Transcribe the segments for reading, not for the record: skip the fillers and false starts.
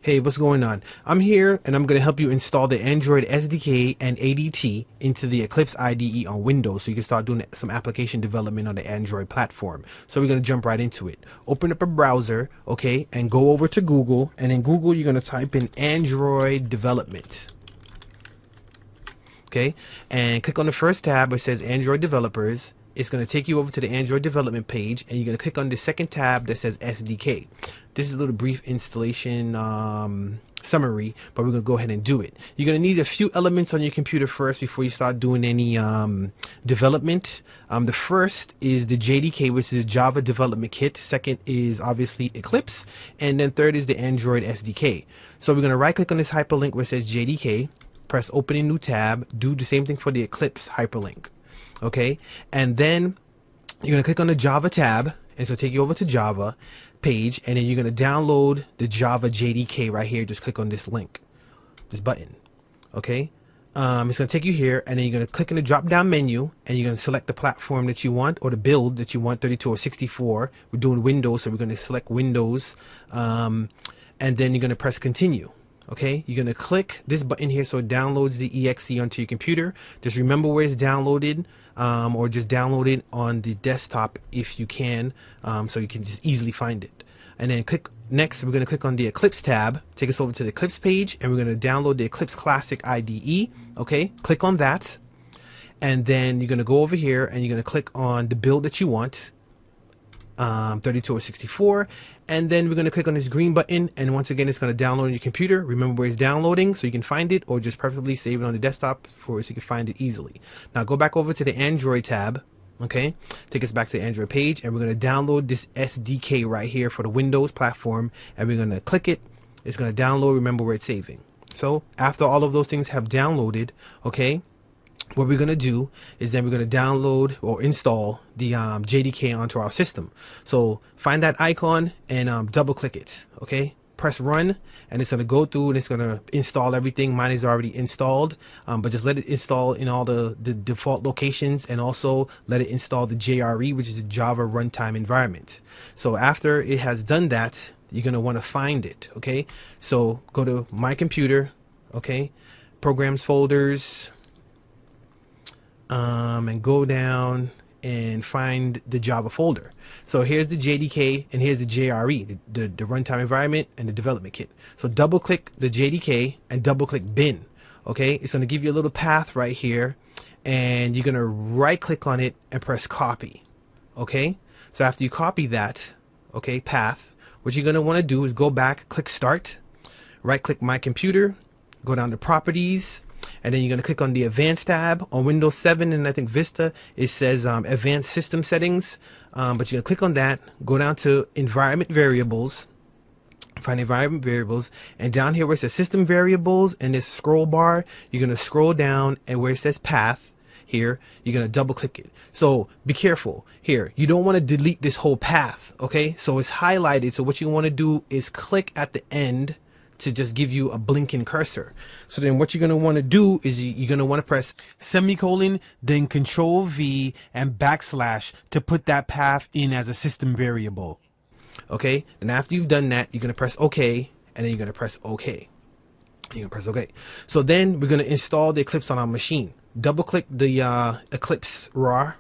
Hey, what's going on? I'm here and I'm going to help you install the Android SDK and ADT into the Eclipse IDE on Windows so you can start doing some application development on the Android platform. So we're going to jump right into it. Open up a browser, okay, and go over to Google, and in Google you're going to type in Android development. Okay, and click on the first tab where it says Android developers. It's going to take you over to the Android development page, and you're going to click on the second tab that says SDK. This is a little brief installation summary, but we're going to go ahead and do it. You're going to need a few elements on your computer first before you start doing any development. The first is the JDK, which is a Java development kit. Second is obviously Eclipse, and then third is the Android SDK. So we're going to right click on this hyperlink where it says JDK, press open a new tab, do the same thing for the Eclipse hyperlink. Okay, and then you're going to click on the Java tab, and so take you over to Java page, and then you're going to download the Java JDK right here. Just click on this link, this button. Okay, it's going to take you here, and then you're going to click in the drop down menu, and you're going to select the platform that you want or the build that you want, 32 or 64. We're doing Windows, so we're going to select Windows, and then you're going to press continue. Okay, you're going to click this button here so it downloads the exe onto your computer. Just remember where it's downloaded, or just download it on the desktop if you can, so you can just easily find it. And then click next. We're going to click on the Eclipse tab, take us over to the Eclipse page, and we're going to download the Eclipse Classic IDE. Okay, click on that, and then you're going to go over here and you're going to click on the build that you want, 32 or 64, and then we're going to click on this green button, and once again it's going to download on your computer. Remember where it's downloading so you can find it, or just preferably save it on the desktop so you can find it easily. Now go back over to the Android tab. Okay, take us back to the Android page, and we're going to download this SDK right here for the Windows platform, and we're going to click it. It's going to download. Remember where it's saving. So after all of those things have downloaded, okay, what we're going to do is then we're going to download or install the JDK onto our system. So find that icon and double click it. Okay, press run, and it's going to go through and it's going to install everything. Mine is already installed, but just let it install in all the default locations, and also let it install the JRE, which is a Java runtime environment. So after it has done that, you're going to want to find it. Okay, so go to my computer, okay, programs folders, and go down and find the Java folder. So here's the JDK and here's the JRE, the runtime environment and the development kit. So double click the JDK and double click bin. Okay, it's going to give you a little path right here, and you're going to right click on it and press copy. Okay, so after you copy that, okay, path, what you're going to want to do is go back, click start, right click my computer, go down to properties, and then you're going to click on the Advanced tab. On Windows 7 and I think Vista, it says Advanced System Settings, but you're going to click on that, go down to Environment Variables, find Environment Variables, and down here where it says System Variables and this scroll bar, you're going to scroll down, and where it says Path here, you're going to double click it. So be careful here. You don't want to delete this whole path, okay? So it's highlighted, so what you want to do is click at the end to just give you a blinking cursor. So then what you're going to want to do is you're going to want to press semicolon, then Control V and backslash to put that path in as a system variable. Okay, and after you've done that, you're going to press OK, and then you're going to press OK. You're going to press OK. So then we're going to install the Eclipse on our machine. Double click the Eclipse RAR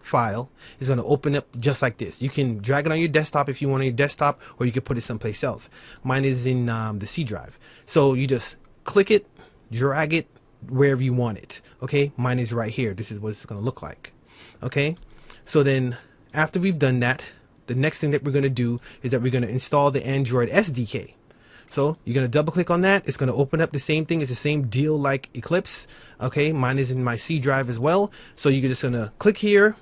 file. Is going to open up just like this. You can drag it on your desktop if you want on your desktop, or you can put it someplace else. Mine is in the C drive. So you just click it, drag it wherever you want it. Okay, mine is right here. This is what it's going to look like. Okay, so then after we've done that, the next thing that we're going to do is that we're going to install the Android SDK. So you're going to double click on that. It's going to open up the same thing. It's the same deal like Eclipse. Okay, mine is in my C drive as well. So you're just going to click here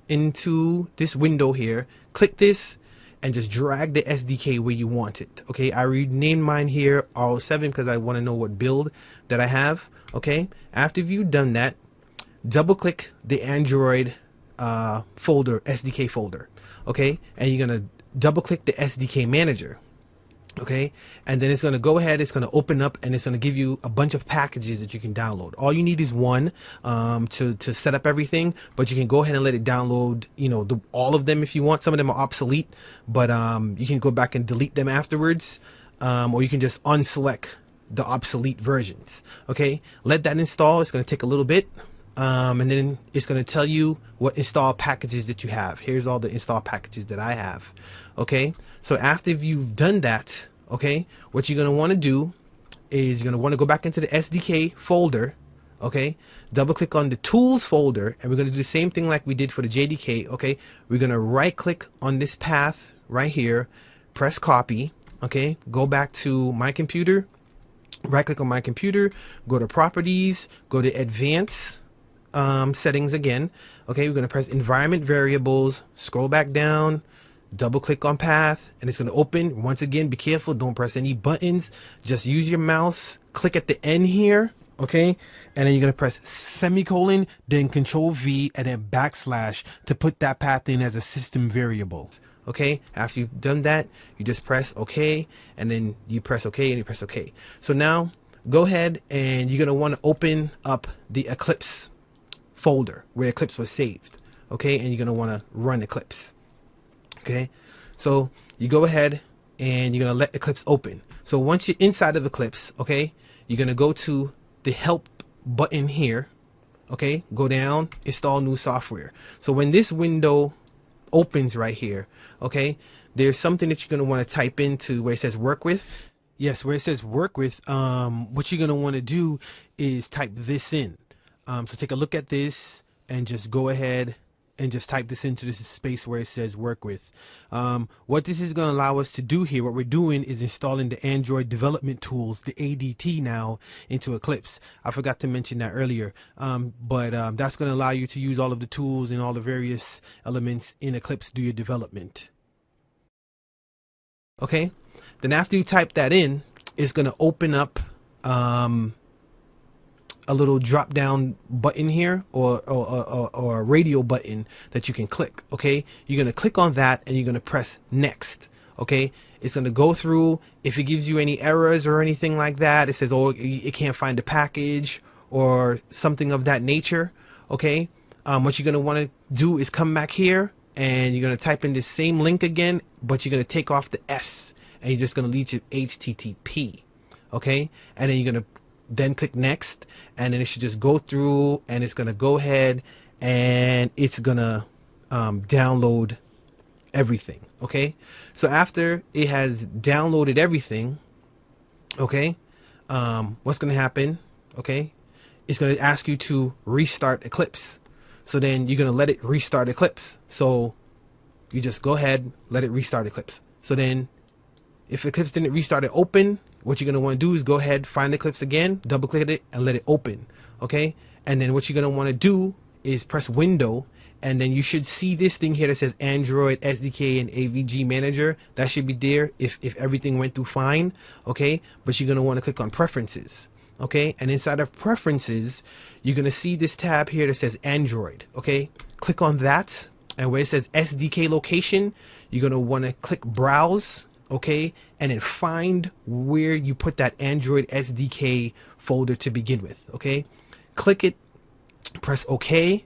into this window here, click this, and just drag the SDK where you want it. Okay, I renamed mine here R07 because I want to know what build that I have. Okay, after you've done that, double click the Android folder, SDK folder. Okay, and you're gonna double click the SDK manager. Okay, and then it's going to go ahead, it's going to open up, and it's going to give you a bunch of packages that you can download. All you need is one to set up everything, but you can go ahead and let it download, you know, all of them if you want. Some of them are obsolete, but you can go back and delete them afterwards. or you can just unselect the obsolete versions. Okay, let that install. It's going to take a little bit, and then it's going to tell you what install packages that you have. Here's all the install packages that I have. Okay, so after you've done that, okay, what you're going to want to do is you're going to want to go back into the SDK folder. Okay, double click on the tools folder, and we're going to do the same thing like we did for the JDK. Okay, we're going to right click on this path right here, press copy. Okay, go back to my computer, right click on my computer, go to properties, go to advanced settings again. Okay, we're going to press environment variables, scroll back down, double click on path, and it's going to open. Once again, be careful, don't press any buttons, just use your mouse, click at the end here. Okay, and then you're going to press semicolon, then control V, and then backslash to put that path in as a system variable. Okay, after you've done that, you just press OK, and then you press OK, and you press OK. So now go ahead, and you're going to want to open up the Eclipse folder where Eclipse was saved. Okay, and you're going to want to run Eclipse. Okay, so you go ahead and you're going to let Eclipse open. So once you're inside of Eclipse, okay, you're going to go to the help button here. Okay, go down, install new software. So when this window opens right here, okay, there's something that you're going to want to type into where it says work with. Yes, where it says work with, what you're going to want to do is type this in. So take a look at this and just go ahead and just type this into this space where it says work with. What this is going to allow us to do here, what we're doing is installing the Android development tools, the ADT now, into Eclipse. I forgot to mention that earlier, but that's going to allow you to use all of the tools and all the various elements in Eclipse to do your development. Okay, then after you type that in, it's going to open up a little drop down button here, or a radio button that you can click. Okay, you're going to click on that and you're going to press next. Okay, it's going to go through. If it gives you any errors or anything like that, it says, oh, it can't find a package or something of that nature. Okay, what you're going to want to do is come back here and you're going to type in the same link again, but you're going to take off the S and you're just going to leave it HTTP. Okay, and then you're going to then click next, and then it should just go through, and it's going to go ahead and it's going to download everything. Okay, so after it has downloaded everything, okay, what's going to happen? Okay, it's going to ask you to restart Eclipse. So then you're going to let it restart Eclipse. So you just go ahead, let it restart Eclipse. So then if Eclipse didn't restart it open, what you're going to want to do is go ahead, find Eclipse again, double click it, and let it open. Okay, and then what you're going to want to do is press Window, and then you should see this thing here that says Android SDK and AVG Manager. That should be there if everything went through fine. Okay, but you're going to want to click on Preferences. Okay, and inside of Preferences, you're going to see this tab here that says Android. Okay, click on that, and where it says SDK location, you're going to want to click Browse. Okay, and then find where you put that Android SDK folder to begin with. Okay, click it, press OK,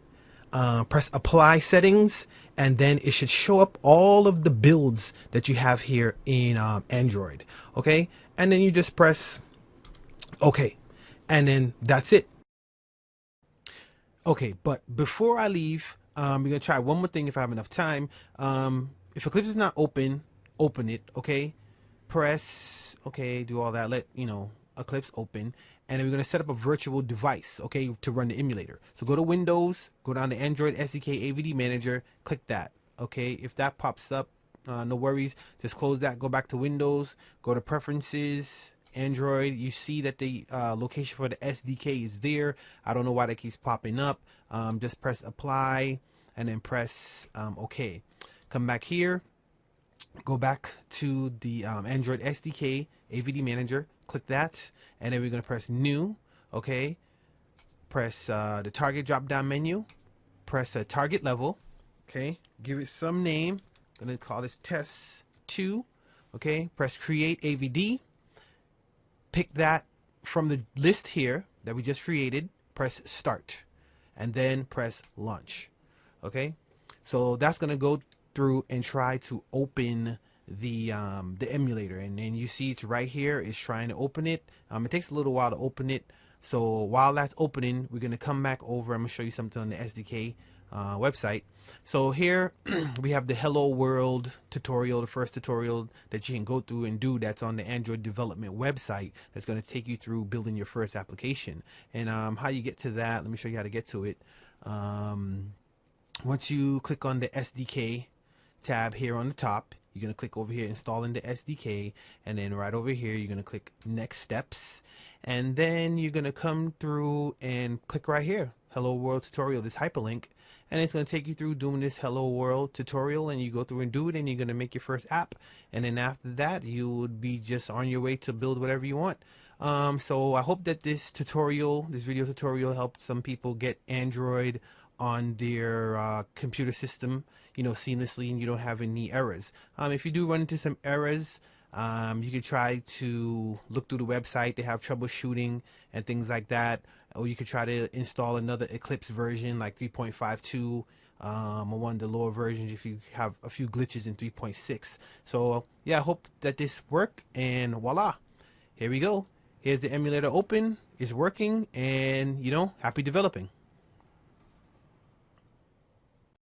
press Apply Settings, and then it should show up all of the builds that you have here in Android. Okay, and then you just press OK, and then that's it. Okay, but before I leave, we're gonna try one more thing if I have enough time. If Eclipse is not open it. Okay, press OK, do all that, let Eclipse open, and then we're going to set up a virtual device, okay, to run the emulator. So go to Windows, go down to Android SDK AVD Manager, click that. Okay, if that pops up, no worries, just close that, go back to Windows, go to Preferences, Android. You see that the location for the SDK is there. I don't know why that keeps popping up. Just press Apply and then press OK. Come back here, go back to the Android SDK AVD Manager, click that, and then we're going to press New. Okay, press the target drop down menu, press a target level. Okay, give it some name. I'm going to call this Test 2. Okay, press Create AVD. Pick that from the list here that we just created. Press Start, and then press Launch. Okay, so that's going to go through and try to open the emulator, and then you see it's right here. It's trying to open it. It takes a little while to open it. So while that's opening, we're going to come back over. I'm going to show you something on the SDK website. So here we have the Hello World tutorial, the first tutorial that you can go through and do. That's on the Android development website. That's going to take you through building your first application. And how you get to that, let me show you how to get to it. Once you click on the SDK tab here on the top, you're going to click over here, installing the SDK, and then right over here, you're going to click next steps, and then you're going to come through and click right here, Hello World tutorial, this hyperlink, and it's going to take you through doing this Hello World tutorial, and you go through and do it, and you're going to make your first app, and then after that, you would be just on your way to build whatever you want. So I hope that this video tutorial helped some people get Android on their computer system, seamlessly, and you don't have any errors. If you do run into some errors, you could try to look through the website. They have troubleshooting and things like that, or you could try to install another Eclipse version like 3.52 or one of the lower versions if you have a few glitches in 3.6. So yeah, I hope that this worked, and voila, here we go. Here's the emulator open, it's working, and happy developing.